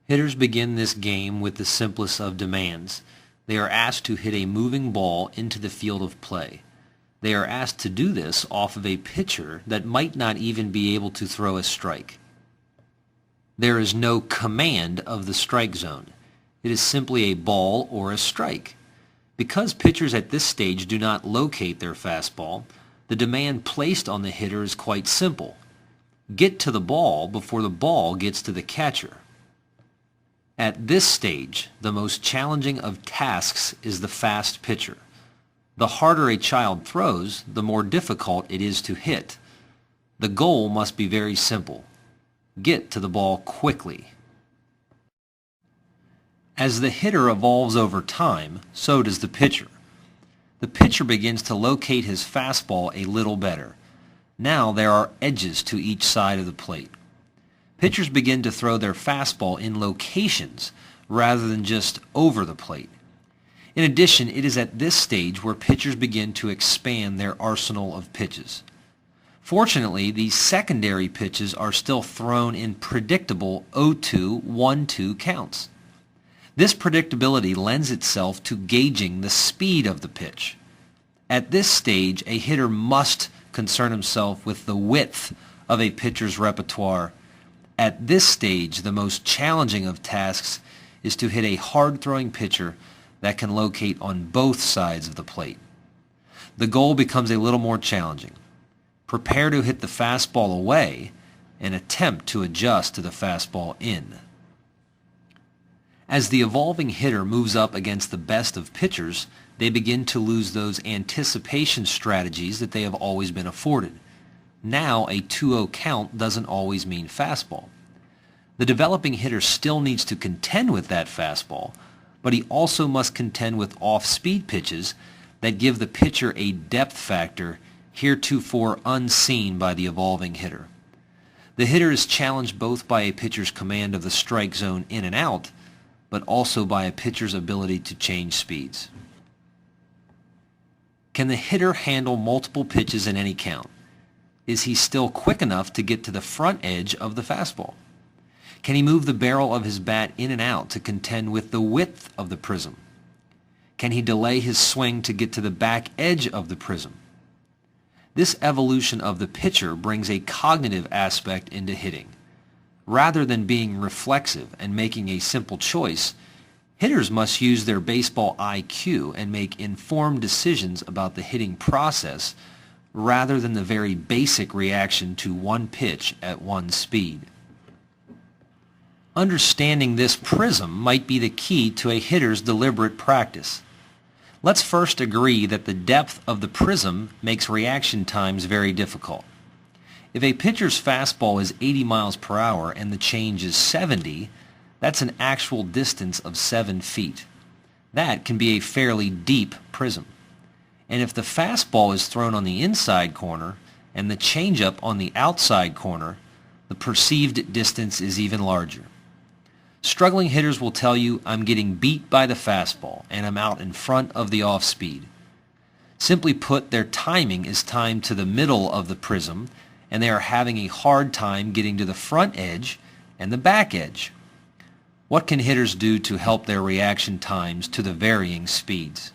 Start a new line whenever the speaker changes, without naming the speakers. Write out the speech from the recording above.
Hitters begin this game with the simplest of demands. They are asked to hit a moving ball into the field of play. They are asked to do this off of a pitcher that might not even be able to throw a strike. There is no command of the strike zone. It is simply a ball or a strike. Because pitchers at this stage do not locate their fastball, the demand placed on the hitter is quite simple. Get to the ball before the ball gets to the catcher. At this stage, the most challenging of tasks is the fast pitcher. The harder a child throws, the more difficult it is to hit. The goal must be very simple. Get to the ball quickly. As the hitter evolves over time, so does the pitcher. The pitcher begins to locate his fastball a little better. Now there are edges to each side of the plate. Pitchers begin to throw their fastball in locations rather than just over the plate. In addition, it is at this stage where pitchers begin to expand their arsenal of pitches. Fortunately, these secondary pitches are still thrown in predictable 0-2, 1-2 counts. This predictability lends itself to gauging the speed of the pitch. At this stage, a hitter must concern himself with the width of a pitcher's repertoire. At this stage, the most challenging of tasks is to hit a hard-throwing pitcher that can locate on both sides of the plate. The goal becomes a little more challenging. Prepare to hit the fastball away and attempt to adjust to the fastball in. As the evolving hitter moves up against the best of pitchers, they begin to lose those anticipation strategies that they have always been afforded. Now a 2-0 count doesn't always mean fastball. The developing hitter still needs to contend with that fastball, but he also must contend with off-speed pitches that give the pitcher a depth factor heretofore unseen by the evolving hitter. The hitter is challenged both by a pitcher's command of the strike zone in and out, but also by a pitcher's ability to change speeds. Can the hitter handle multiple pitches in any count? Is he still quick enough to get to the front edge of the fastball? Can he move the barrel of his bat in and out to contend with the width of the prism? Can he delay his swing to get to the back edge of the prism? This evolution of the pitcher brings a cognitive aspect into hitting. Rather than being reflexive and making a simple choice, hitters must use their baseball IQ and make informed decisions about the hitting process rather than the very basic reaction to one pitch at one speed. Understanding this prism might be the key to a hitter's deliberate practice. Let's first agree that the depth of the prism makes reaction times very difficult. If a pitcher's fastball is 80 miles per hour and the change is 70, that's an actual distance of 7 feet. That can be a fairly deep prism. And if the fastball is thrown on the inside corner and the changeup on the outside corner, the perceived distance is even larger. Struggling hitters will tell you, I'm getting beat by the fastball and I'm out in front of the off-speed. Simply put, their timing is timed to the middle of the prism and they are having a hard time getting to the front edge and the back edge. What can hitters do to help their reaction times to the varying speeds?